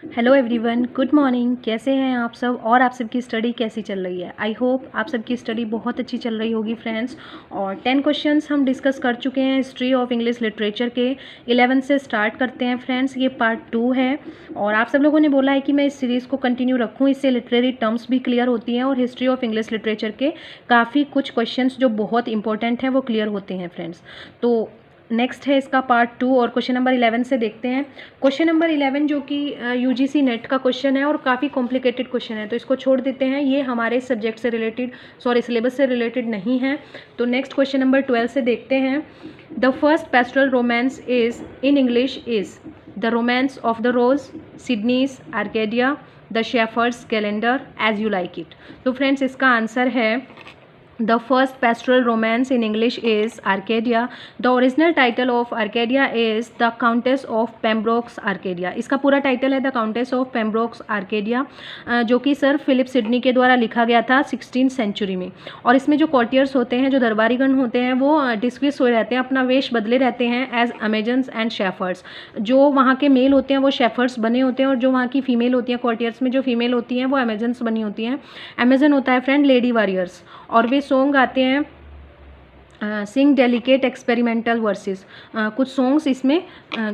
Hello everyone, good morning. कैसे हैं आप सब और आप सबकी स्टडी कैसी चल रही है? आई होप आप सबकी स्टडी बहुत अच्छी चल रही होगी फ्रेंड्स। और 10 क्वेश्चंस हम डिस्कस कर चुके हैं हिस्ट्री ऑफ इंग्लिश लिटरेचर के। 11 से स्टार्ट करते हैं फ्रेंड्स, ये पार्ट 2 है। और आप सब लोगों ने बोला है कि मैं इस सीरीज़ को कंटिन्यू रखूँ, इससे लिटरेरी टर्म्स भी क्लियर होती हैं और हिस्ट्री ऑफ इंग्लिश लिटरेचर के काफ़ी कुछ क्वेश्चन जो बहुत इंपॉर्टेंट हैं वो क्लियर होते हैं फ्रेंड्स। तो नेक्स्ट है इसका पार्ट 2 और क्वेश्चन नंबर 11 से देखते हैं। क्वेश्चन नंबर 11 जो कि यूजीसी नेट का क्वेश्चन है और काफ़ी कॉम्प्लिकेटेड क्वेश्चन है, तो इसको छोड़ देते हैं, ये हमारे सब्जेक्ट से रिलेटेड सिलेबस से रिलेटेड नहीं है। तो नेक्स्ट क्वेश्चन नंबर 12 से देखते हैं। The first pastoral romance is in English is the romance of the rose, Sidney's Arcadia, the shepherd's calendar, as you like it. तो फ्रेंड्स इसका आंसर है The first pastoral romance in English is Arcadia. The original title of Arcadia is The Countess of Pembroke's Arcadia. इसका पूरा title है The Countess of Pembroke's Arcadia, जो कि sir Philip Sidney के द्वारा लिखा गया था 16th सेंचुरी में। और इसमें जो कॉर्टियर्स होते हैं, जो दरबारीगण होते हैं, वो डिस्क्रिस हुए रहते हैं, अपना वेश बदले रहते हैं एज अमेजन्स एंड शेफर्ड्स। जो वहाँ के मेल होते हैं वो शेफर्ड्स बने होते हैं और जो वहाँ की फीमेल होती हैं, कॉर्टियर्स में जो फीमेल होती हैं वो अमेजन्स बनी होती हैं। अमेजन होता है फ्रेंड लेडी वॉरियर्स, और वे सॉन्ग गाते हैं सिंग डेलिकेट एक्सपेरिमेंटल वर्सेस, कुछ सॉन्ग्स इसमें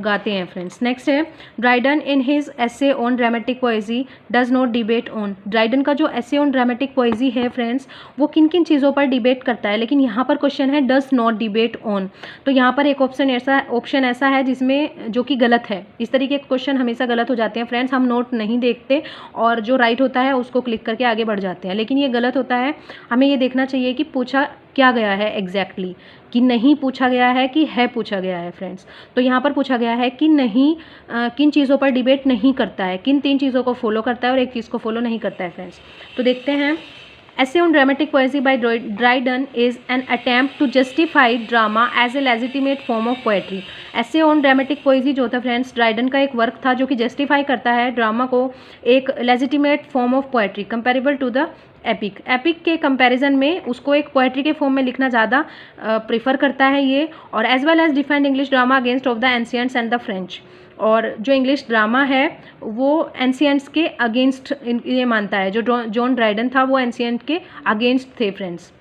गाते हैं फ्रेंड्स। नेक्स्ट है Dryden in his essay on dramatic पोएजी does not debate on. Dryden का जो एसे ऑन ड्रामेटिक पोएजी है फ्रेंड्स, वो किन किन चीज़ों पर डिबेट करता है, लेकिन यहाँ पर क्वेश्चन है डज नॉट डिबेट ऑन। तो यहाँ पर एक ऑप्शन ऐसा है जिसमें जो कि गलत है। इस तरीके के क्वेश्चन हमेशा गलत हो जाते हैं फ्रेंड्स, हम नोट नहीं देखते और जो राइट होता है उसको क्लिक करके आगे बढ़ जाते हैं, लेकिन ये गलत होता है। हमें ये देखना चाहिए कि पूछा क्या गया है एग्जैक्टली, कि नहीं पूछा गया है कि है पूछा गया है फ्रेंड्स। तो यहाँ पर पूछा गया है कि नहीं किन चीज़ों पर डिबेट नहीं करता है, किन 3 चीज़ों को फॉलो करता है और एक चीज़ को फॉलो नहीं करता है फ्रेंड्स। तो देखते हैं। Essay on dramatic poesy by Dryden is an attempt to justify drama as a legitimate form of poetry. Essay on dramatic poesy जो था फ्रेंड्स, ड्राइडन का एक वर्क था जो कि जस्टिफाई करता है ड्रामा को एक legitimate form of poetry comparable to the epic. Epic के कंपैरिजन में उसको एक पोएट्री के फॉर्म में लिखना ज़्यादा प्रेफर करता है ये, और as well as defend English drama against of the ancients and the French. और जो इंग्लिश ड्रामा है वो एंशियंट्स के अगेंस्ट ये मानता है। जो जॉन ड्राइडन था वो एंशियंट के अगेंस्ट थे friends.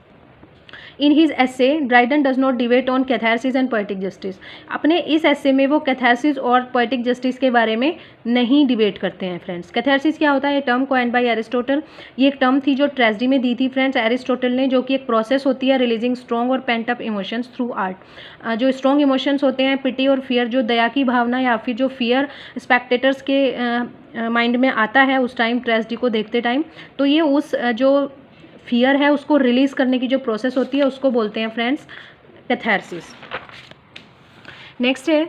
In his essay Dryden does not debate on catharsis and poetic justice. अपने इस एसे में वो कैथारसिस और पोएटिक जस्टिस के बारे में नहीं डिबेट करते हैं फ्रेंड्स। कैथारसिस क्या होता है? ये टर्म कॉइन्ड बाय एरिस्टोटल। ये एक टर्म थी जो ट्रेजेडी में दी थी फ्रेंड्स एरिस्टोटल ने, जो कि एक प्रोसेस होती है रिलीजिंग स्ट्रॉन्ग और pent up emotions through art. जो स्ट्रॉन्ग इमोशंस होते हैं, पिटी और फियर, जो दया की भावना या फिर जो फियर स्पेक्टेटर्स के माइंड में आता है उस टाइम ट्रेजेडी को देखते टाइम, तो ये उस जो फियर है उसको रिलीज़ करने की जो प्रोसेस होती है उसको बोलते हैं फ्रेंड्स कैथारसिस। नेक्स्ट है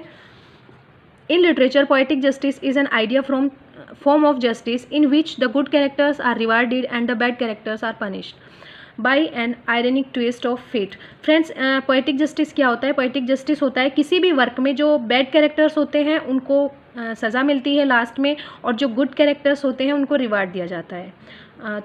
in literature poetic justice is an idea from form of justice in which the good characters are rewarded and the bad characters are punished by an ironic twist of fate. Friends poetic justice क्या होता है? Poetic justice होता है किसी भी work में जो bad characters होते हैं उनको सज़ा मिलती है लास्ट में, और जो गुड कैरेक्टर्स होते हैं उनको रिवार्ड दिया जाता है।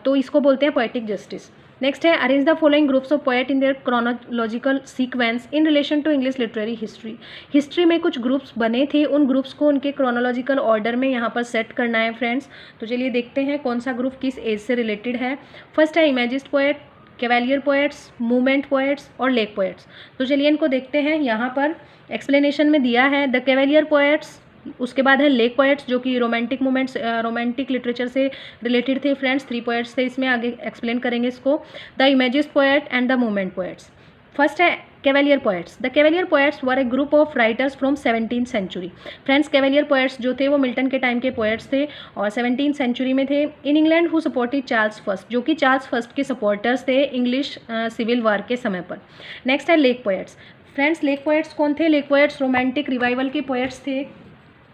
तो इसको बोलते हैं पोएटिक जस्टिस। नेक्स्ट है arrange the following groups of poet in their chronological sequence in relation to English literary history. History में कुछ ग्रुप्स बने थे, उन ग्रुप्स को उनके क्रोनोलॉजिकल ऑर्डर में यहाँ पर सेट करना है फ्रेंड्स। तो चलिए देखते हैं कौन सा ग्रुप किस एज से रिलेटेड है। फर्स्ट है imagist poet, cavalier poets, movement poets और लेक पोएट्स। तो चलिए इनको देखते हैं। यहाँ पर एक्सप्लेनेशन में दिया है द कैवेलियर पोएट्स, उसके बाद है लेक पोएट्स जो कि रोमांटिक मूवमेंट्स रोमांटिक लिटरेचर से रिलेटेड थे फ्रेंड्स। 3 पोएट्स थे इसमें, आगे एक्सप्लेन करेंगे इसको। The imagist poet and the movement poets. First है cavalier poets. The cavalier poets were a group of writers from 17th century. Friends cavalier poets जो थे वो मिल्टन के टाइम के पोएट्स थे और 17th सेंचुरी में थे। In England who supported Charles first, जो कि चार्ल्स फर्स्ट के सपोर्टर्स थे इंग्लिश सिविल वार के समय पर। नेक्स्ट है lake poets. Friends lake poets कौन थे? लेक पोएट्स रोमांटिक रिवाइवल के पोएट्स थे,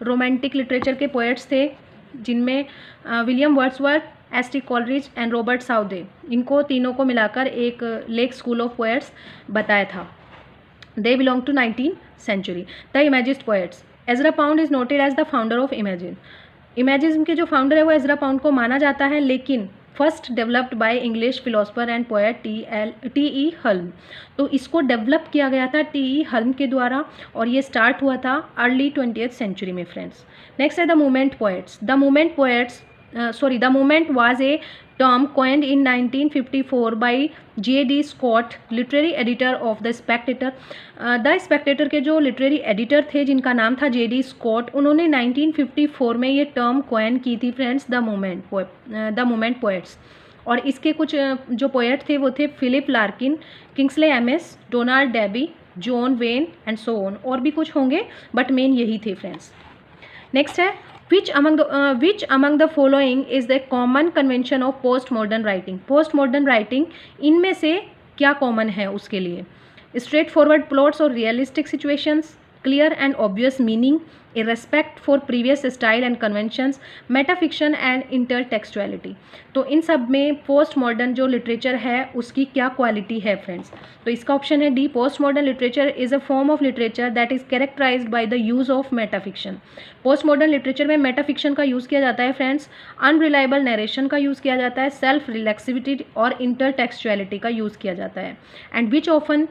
रोमांटिक लिटरेचर के पोएट्स थे, जिनमें William Wordsworth, S T Coleridge and Robert Southey, इनको तीनों को मिलाकर एक लेक स्कूल ऑफ पोएट्स बताया था। They belong to 19th century. The imagist poets. Ezra Pound is noted as the founder of imagine. Imagism के जो फाउंडर है वो एजरा पाउंड को माना जाता है, लेकिन first developed by English philosopher and poet T E Hulme. तो इसको डेवलप किया गया था टी ई हल्म के द्वारा और ये स्टार्ट हुआ था अर्ली 20th सेंचुरी में फ्रेंड्स। नेक्स्ट है the movement poets. The movement was a term coined in 1954 by J.D. Scott, literary editor of The Spectator। The Spectator के जो लिटरेरी एडिटर थे जिनका नाम था J.D. स्कॉट, उन्होंने 1954 में ये टर्म कॉइन की थी फ्रेंड्स, द मूवमेंट पोएट्स। और इसके कुछ जो पोएट थे वो थे Philip Larkin, Kingsley Amis, Donald Davie, John Wain and so on. और भी कुछ होंगे बट मेन यही थे फ्रेंड्स। नेक्स्ट है which among the following is the common convention of postmodern writing। postmodern writing इनमें से क्या कॉमन है उसके लिए? स्ट्रेट फॉरवर्ड प्लॉट्स और realistic situations, clear and obvious meaning, a respect for previous style and conventions, metafiction and intertextuality. तो इन सब में पोस्ट मॉडर्न जो लिटरेचर है उसकी क्या क्वालिटी है फ्रेंड्स? तो इसका ऑप्शन है D, post modern literature is a form of literature that is characterised by the use of metafiction. Post modern literature में मेटाफिक्शन का यूज़ किया जाता है फ्रेंड्स, अनरिलायबल नरेशन का यूज़ किया जाता है, सेल्फ रिलैक्सिविटी और इंटरटेक्सचुअलिटी का यूज़ किया जाता है, and which often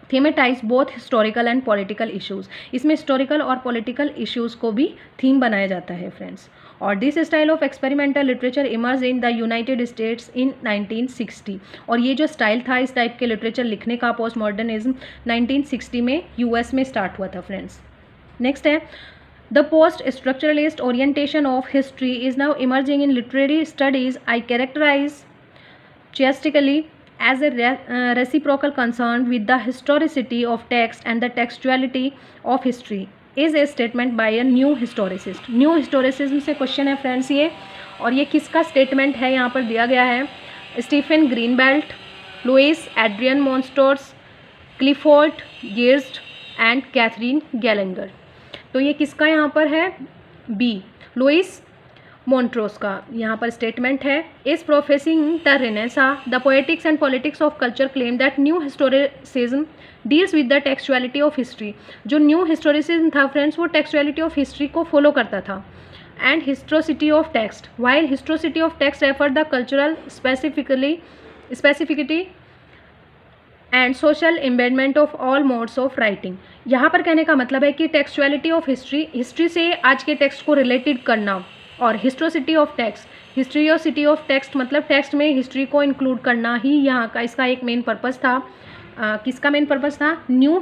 thematize both historical and political issues. इसमें हिस्टोरिकल और पॉलिटिकल इश्यूज़ को भी थीम बनाया जाता है फ्रेंड्स। और this style of experimental literature emerge in the United States in 1960। और ये जो स्टाइल था इस टाइप के लिटरेचर लिखने का पोस्ट मॉडर्निज्म 1960 में यूएस में स्टार्ट हुआ था फ्रेंड्स। नेक्स्ट है the post structuralist orientation of history is now emerging in literary studies. I characterise chiastically as a reciprocal concern with the historicity of text and the textuality of history is a statement by a new historicist। New historicism से question है friends ये, और ये किसका statement है यहाँ पर दिया गया है? Stephen Greenbelt, Louis Adrian Monstores, Clifford Gerst and Catherine Gallenger. तो ये किसका यहाँ पर है? बी, लुइस मोन्ट्रोस का यहाँ पर स्टेटमेंट है। Is professing the Renaissance the poetics and politics of culture claim that new historicism deals with the textuality of history. जो न्यू हिस्टोरिसिज्म था फ्रेंड्स वो टेक्सचुअलिटी ऑफ हिस्ट्री को फॉलो करता था, and historicity of text, while historicity of text refer the cultural specificity and social embedment of all modes of writing. यहाँ पर कहने का मतलब है कि टेक्सचुअलिटी ऑफ हिस्ट्री से आज के टेक्स्ट को रिलेटेड करना, और हिस्ट्रोसिटी ऑफ टेक्स्ट, हिस्ट्रियोसिटी ऑफ टेक्स्ट मतलब टेक्स्ट में हिस्ट्री को इंक्लूड करना ही यहाँ का इसका एक मेन पर्पस था। किसका मेन पर्पस था? न्यू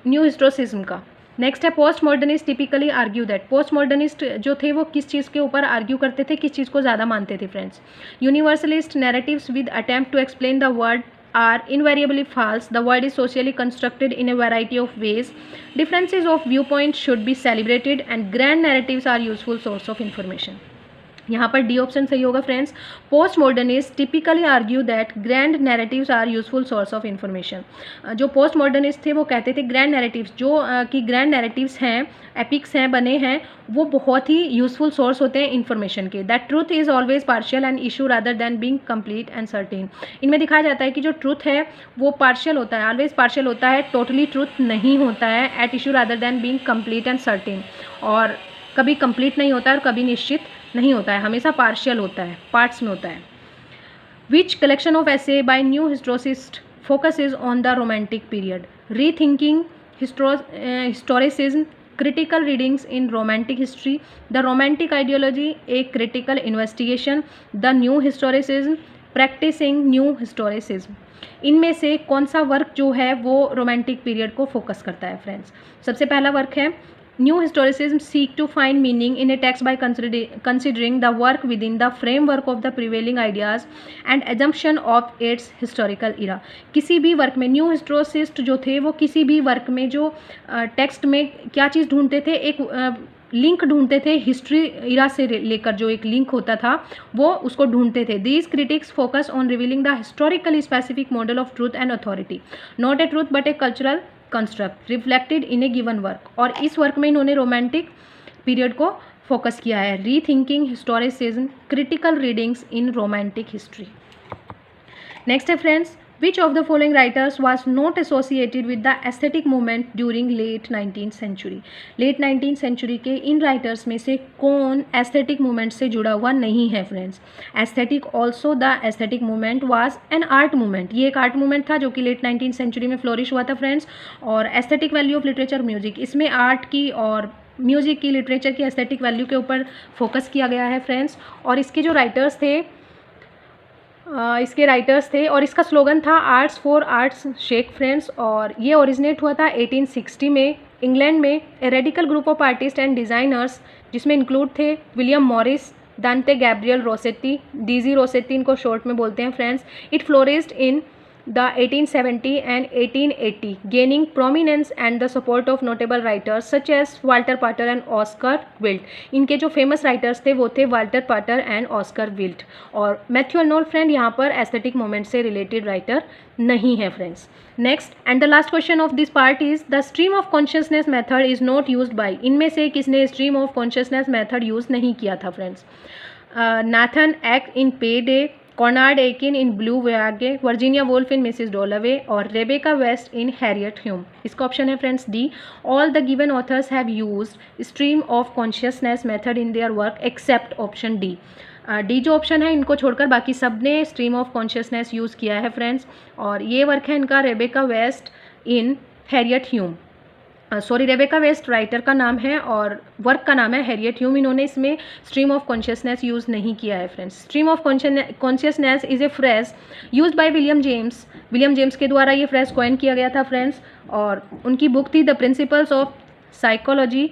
हिस्टोरिसिज्म का। नेक्स्ट है post modernist typically argue that. Post modernist जो थे वो किस चीज़ के ऊपर आर्ग्यू करते थे, किस चीज़ को ज़्यादा मानते थे friends? Universalist narratives with attempt to explain the world are invariably false. The world is socially constructed in a variety of ways. Differences of viewpoint should be celebrated and grand narratives are useful source of information। यहाँ पर D option सही होगा friends. Post modernist typically argue that grand narratives are useful source of information. जो post modernist थे वो कहते थे grand narratives जो कि ग्रैंड नैरेटिव्स हैं, एपिक्स हैं, बने हैं, वो बहुत ही यूजफुल सोर्स होते हैं इन्फॉर्मेशन के। That truth is always partial and issue rather than being complete and certain. इनमें दिखाया जाता है कि जो ट्रूथ है वो पार्शियल होता है, ऑलवेज पार्शियल होता है, टोटली ट्रूथ नहीं होता है, at issue rather than being complete and certain. और कभी कंप्लीट नहीं होता है और कभी निश्चित नहीं होता है, हमेशा पार्शियल होता है, पार्ट्स में होता है। Which collection of essays by new historicist focuses on the romantic period. Rethinking historicism, critical readings in romantic history, the romantic ideology, a critical investigation, the new historicism, practicing new historicism। इनमें से कौन सा work जो है वो romantic period को focus करता है फ्रेंड्स? सबसे पहला वर्क है new historicism seek to find meaning in a text by considering the work within the framework of the prevailing ideas and assumption of its historical era. किसी भी work में new हिस्टोरिसिस्ट जो थे वो किसी भी वर्क में जो टेक्स्ट में क्या चीज़ ढूंढते थे? एक लिंक ढूंढते थे, हिस्ट्री इरा से लेकर जो एक लिंक होता था वो उसको ढूंढते थे। These critics focus on revealing the historically specific model of truth and authority, not a truth but a cultural construct reflected in A given work. और इस वर्क में इन्होंने रोमांटिक पीरियड को फोकस किया है। Rethinking historicism, critical readings in romantic history. Next है friends which of the following writers was not associated with the aesthetic movement during late 19th century. Late 19th century के इन writers में से कौन aesthetic movement से जुड़ा हुआ नहीं है friends. Aesthetic also the aesthetic movement was an art movement, ये एक आर्ट मूवमेंट था जो कि लेट 19th सेंचुरी में फ्लोरिश हुआ था फ्रेंड्स। और aesthetic value of literature music, इसमें आर्ट की और म्यूजिक की, लिटरेचर की एस्थेटिक वैल्यू के ऊपर फोकस किया गया है फ्रेंड्स। और इसके जो राइटर्स थे और इसका स्लोगन था arts for arts shake friends. और ये ओरिजिनेट हुआ था 1860 में इंग्लैंड में। A radical group of artist and designers, जिसमें इंक्लूड थे विलियम मॉरिस, दांते गैब्रियल रोसेट्टी, डीजी रोसेट्टी इनको शॉर्ट में बोलते हैं friends. It flourished in the 1870 and 1880, gaining prominence and the support of notable writers such as Walter Pater and Oscar Wilde. इनके जो famous writers थे वो थे Walter Pater and Oscar Wilde. और मैथ्यू अर्नोल्ड फ्रेंड यहाँ पर aesthetic moment से related writer नहीं है friends. Next and the last question of this part is the stream of consciousness method is not used by. इनमें से किसने stream of consciousness method use नहीं किया था friends. Nathan Asch in Pay Day, Conrad Aiken in Blue Voyage, Virginia Woolf in Mrs Dalloway और Rebecca West in Harriet Hume. इसका option है friends D. All the given authors have used stream of consciousness method in their work except option D. D जो option है इनको छोड़कर बाकी सब ने स्ट्रीम ऑफ कॉन्शियसनेस यूज़ किया है फ्रेंड्स। और ये वर्क है इनका Rebecca West in Harriet Hume. Rebecca West writer का नाम है और वर्क का नाम है हैरियट ह्यूम। इन्होंने इसमें स्ट्रीम ऑफ कॉन्शियसनेस यूज़ नहीं किया है friends. Stream of consciousness is a phrase used by William James. William James के द्वारा ये फ्रेज कॉइन किया गया था फ्रेंड्स। और उनकी बुक थी द प्रिंसिपल्स ऑफ साइकोलॉजी,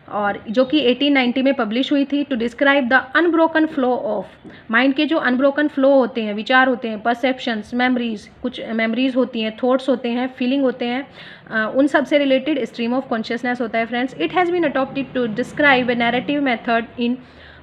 और जो कि 1890 में पब्लिश हुई थी, to describe the unbroken flow of mind के जो अनब्रोकन फ्लो होते हैं, विचार होते हैं, परसेप्शंस, मेमोरीज, कुछ मेमोरीज होती हैं, थॉट्स होते हैं, फीलिंग होते हैं, उन सब से रिलेटेड स्ट्रीम ऑफ कॉन्शियसनेस होता है friends. It has been adopted to describe a narrative method in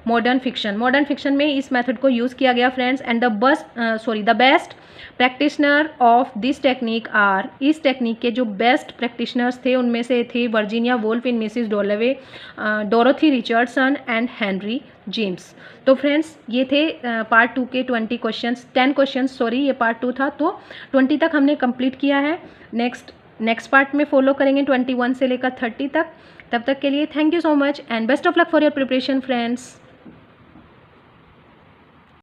modern fiction. Modern fiction में इस मेथड को यूज़ किया गया friends. And the best practitioner of this technique are, इस टेक्निक के जो बेस्ट प्रैक्टिशनर्स थे उनमें से थे Virginia Woolf in Mrs Dalloway, Dorothy Richardson and Henry James. तो फ्रेंड्स ये थे पार्ट 2 के 20 क्वेश्चंस, 10 क्वेश्चंस सॉरी, ये पार्ट 2 था, तो 20 तक हमने कंप्लीट किया है। नेक्स्ट पार्ट में फॉलो करेंगे 21 से लेकर 30 तक। तब तक के लिए thank you so much and best of luck for your preparation friends.